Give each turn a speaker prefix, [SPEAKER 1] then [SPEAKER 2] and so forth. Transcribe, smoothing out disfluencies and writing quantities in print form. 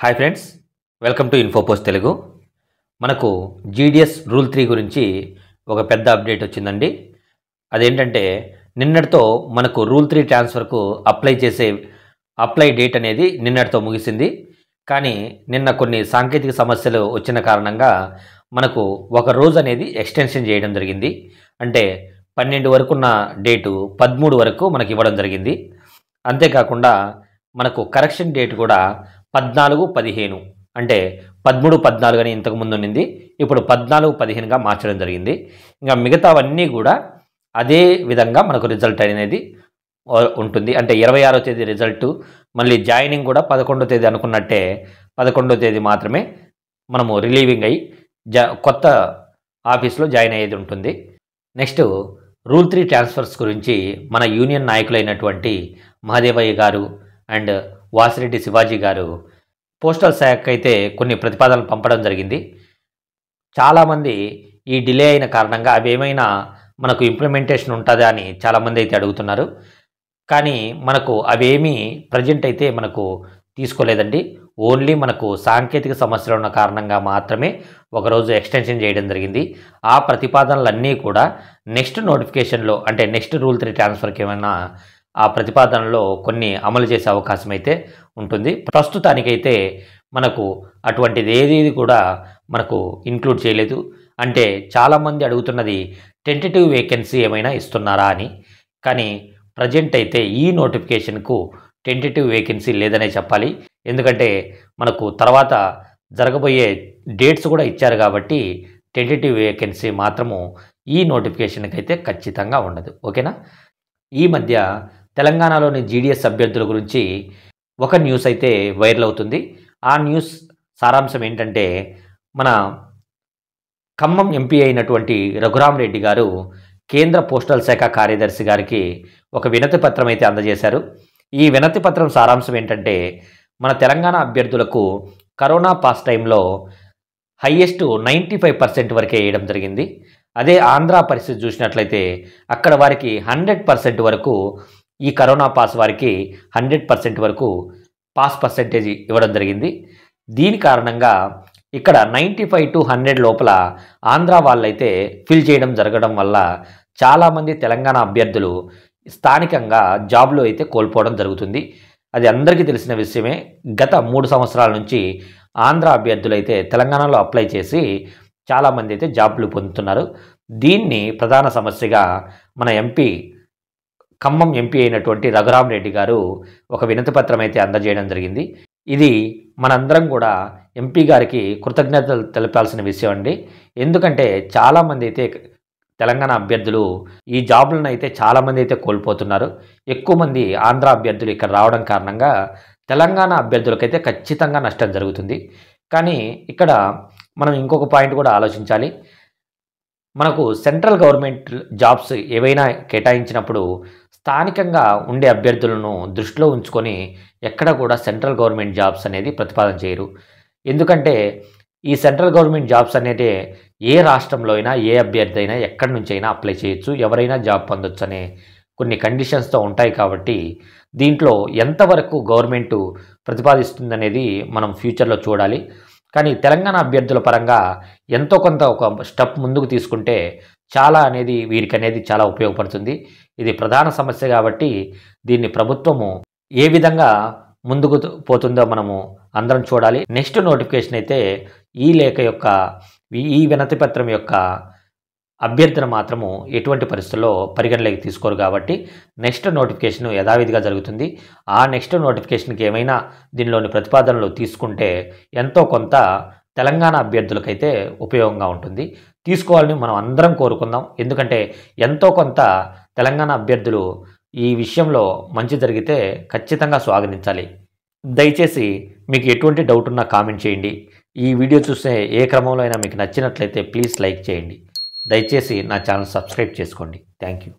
[SPEAKER 1] Hi friends, welcome to Infopost Telugu. మనకు GDS rule 3 గురించి ఒక పెద్ద అప్డేట్ వచ్చిందండి. అదేంటంటే నిన్నటితో మనకు రూల్ 3 ట్రాన్స్ఫర్కు అప్లై డేట్ అనేది నిన్నటితో ముగిసింది. కానీ నిన్న కొన్ని సాంకేతిక సమస్యలు వచ్చిన కారణంగా మనకు ఒక రోజు అనేది ఎక్స్టెన్షన్ చేయడం జరిగింది. అంటే 12 వరకున్న డేటు 13 వరకు మనకి ఇవ్వడం జరిగింది. అంతేకాకుండా మనకు కరెక్షన్ డేట్ కూడా 14-15 అంటే 13-14 అని ఇంతకుముందు ఉన్నింది. ఇప్పుడు 14-15గా మార్చడం జరిగింది. ఇంకా మిగతావన్నీ కూడా అదే విధంగా మనకు రిజల్ట్ అనేది ఉంటుంది. అంటే 26వ తేదీ రిజల్ట్, మళ్ళీ జాయినింగ్ కూడా 11వ తేదీ అనుకున్నట్టే 11వ తేదీ మాత్రమే మనము రిలీవింగ్ అయ్యి కొత్త ఆఫీస్లో జాయిన్ అయ్యేది ఉంటుంది. నెక్స్ట్ రూల్ 3 ట్రాన్స్ఫర్స్ గురించి మన యూనియన్ నాయకులైనటువంటి మహదేవయ్య గారు అండ్ వాసిరెడ్డి శివాజీ గారు పోస్టల్ శాఖ అయితే కొన్ని ప్రతిపాదనలు పంపడం జరిగింది. చాలామంది ఈ డిలే అయిన కారణంగా అవి ఏమైనా మనకు ఇంప్లిమెంటేషన్ ఉంటుందా అని చాలామంది అయితే అడుగుతున్నారు. కానీ మనకు అవేమీ ప్రజెంట్ అయితే మనకు తీసుకోలేదండి. ఓన్లీ మనకు సాంకేతిక సమస్యలు ఉన్న కారణంగా మాత్రమే ఒకరోజు ఎక్స్టెన్షన్ చేయడం జరిగింది. ఆ ప్రతిపాదనలన్నీ కూడా నెక్స్ట్ నోటిఫికేషన్లో, అంటే నెక్స్ట్ రూల్ 3 ట్రాన్స్ఫర్కి ఏమైనా ఆ ప్రతిపాదనలో కొన్ని అమలు చేసే అవకాశం అయితే ఉంటుంది. ప్రస్తుతానికైతే మనకు అటువంటిది ఏది కూడా మనకు ఇంక్లూడ్ చేయలేదు. అంటే చాలామంది అడుగుతున్నది టెంటేటివ్ వేకెన్సీ ఏమైనా ఇస్తున్నారా అని. కానీ ప్రజెంట్ అయితే ఈ నోటిఫికేషన్కు టెంటేటివ్ వేకెన్సీ లేదనే చెప్పాలి. ఎందుకంటే మనకు తర్వాత జరగబోయే డేట్స్ కూడా ఇచ్చారు కాబట్టి టెంటేటివ్ వేకెన్సీ మాత్రము ఈ నోటిఫికేషన్కి అయితే ఖచ్చితంగా ఉండదు. ఓకేనా. ఈ మధ్య తెలంగాణలోని జీడిఎస్ అభ్యర్థుల గురించి ఒక న్యూస్ అయితే వైరల్ అవుతుంది. ఆ న్యూస్ సారాంశం ఏంటంటే, మన ఖమ్మం ఎంపీ అయినటువంటి రఘురామరెడ్డి గారు కేంద్ర పోస్టల్ శాఖ కార్యదర్శి గారికి ఒక వినతి పత్రం అయితే అందజేశారు. ఈ వినతి పత్రం సారాంశం ఏంటంటే, మన తెలంగాణ అభ్యర్థులకు కరోనా పాస్ టైంలో హయ్యెస్ట్ 95% వరకే వేయడం జరిగింది. అదే ఆంధ్ర పరిస్థితి చూసినట్లయితే అక్కడ వారికి 100% వరకు, ఈ కరోనా పాస్ వారికి 100% వరకు పాస్ పర్సెంటేజ్ ఇవ్వడం జరిగింది. దీని కారణంగా ఇక్కడ 95-100 లోపల ఆంధ్ర వాళ్ళైతే ఫిల్ చేయడం జరగడం వల్ల చాలామంది తెలంగాణ అభ్యర్థులు స్థానికంగా జాబ్లు అయితే కోల్పోవడం జరుగుతుంది. అది అందరికీ తెలిసిన విషయమే. గత 3 సంవత్సరాల నుంచి ఆంధ్ర అభ్యర్థులు అయితే తెలంగాణలో అప్లై చేసి చాలామంది అయితే జాబ్లు పొందుతున్నారు. దీన్ని ప్రధాన సమస్యగా మన ఖమ్మం ఎంపీ అయినటువంటి రఘురామరెడ్డి గారు ఒక వినతి పత్రం అయితే అందజేయడం జరిగింది. ఇది మనందరం కూడా ఎంపీ గారికి కృతజ్ఞతలు తెలపాల్సిన విషయం అండి. ఎందుకంటే చాలామంది అయితే తెలంగాణ అభ్యర్థులు ఈ జాబులను అయితే చాలామంది అయితే కోల్పోతున్నారు. ఎక్కువ మంది ఆంధ్ర అభ్యర్థులు ఇక్కడ రావడం కారణంగా తెలంగాణ అభ్యర్థులకైతే ఖచ్చితంగా నష్టం జరుగుతుంది. కానీ ఇక్కడ మనం ఇంకొక పాయింట్ కూడా ఆలోచించాలి. మనకు సెంట్రల్ గవర్నమెంట్ జాబ్స్ ఏవైనా కేటాయించినప్పుడు స్థానికంగా ఉండే అభ్యర్థులను దృష్టిలో ఉంచుకొని ఎక్కడ కూడా సెంట్రల్ గవర్నమెంట్ జాబ్స్ అనేది ప్రతిపాదన చేయరు. ఎందుకంటే ఈ సెంట్రల్ గవర్నమెంట్ జాబ్స్ అనేది ఏ రాష్ట్రంలో అయినా ఏ అభ్యర్థి అయినా ఎక్కడి నుంచి అయినా అప్లై చేయొచ్చు, ఎవరైనా జాబ్ పొందొచ్చు అనే కొన్ని కండిషన్స్తో ఉంటాయి. కాబట్టి దీంట్లో ఎంతవరకు గవర్నమెంట్ ప్రతిపాదిస్తుందనేది మనం ఫ్యూచర్లో చూడాలి. కానీ తెలంగాణ అభ్యర్థుల పరంగా ఎంతో కొంత ఒక స్టెప్ ముందుకు తీసుకుంటే చాలా అనేది వీరికి అనేది చాలా ఉపయోగపడుతుంది. ఇది ప్రధాన సమస్య కాబట్టి దీన్ని ప్రభుత్వము ఏ విధంగా ముందుకు పోతుందో మనము అందరం చూడాలి. నెక్స్ట్ నోటిఫికేషన్ అయితే ఈ వినతి పత్రం యొక్క అభ్యర్థన మాత్రము ఎటువంటి పరిస్థితుల్లో పరిగణలోకి తీసుకోరు కాబట్టి నెక్స్ట్ నోటిఫికేషన్ యథావిధిగా జరుగుతుంది. ఆ నెక్స్ట్ నోటిఫికేషన్కి ఏమైనా దీనిలోని ప్రతిపాదనలు తీసుకుంటే ఎంతో కొంత తెలంగాణ అభ్యర్థులకైతే ఉపయోగంగా ఉంటుంది. తీసుకోవాలని మనం అందరం కోరుకుందాం. ఎందుకంటే ఎంతో కొంత తెలంగాణ అభ్యర్థులు ఈ విషయంలో మంచి జరిగితే ఖచ్చితంగా స్వాగతించాలి. దయచేసి మీకు ఎటువంటి డౌట్ ఉన్నా కామెంట్ చేయండి. ఈ వీడియో చూసే ఏ క్రమంలో అయినా మీకు నచ్చినట్లయితే ప్లీజ్ లైక్ చేయండి. దయచేసి నా ఛానల్ సబ్స్క్రైబ్ చేసుకోండి. Thank you.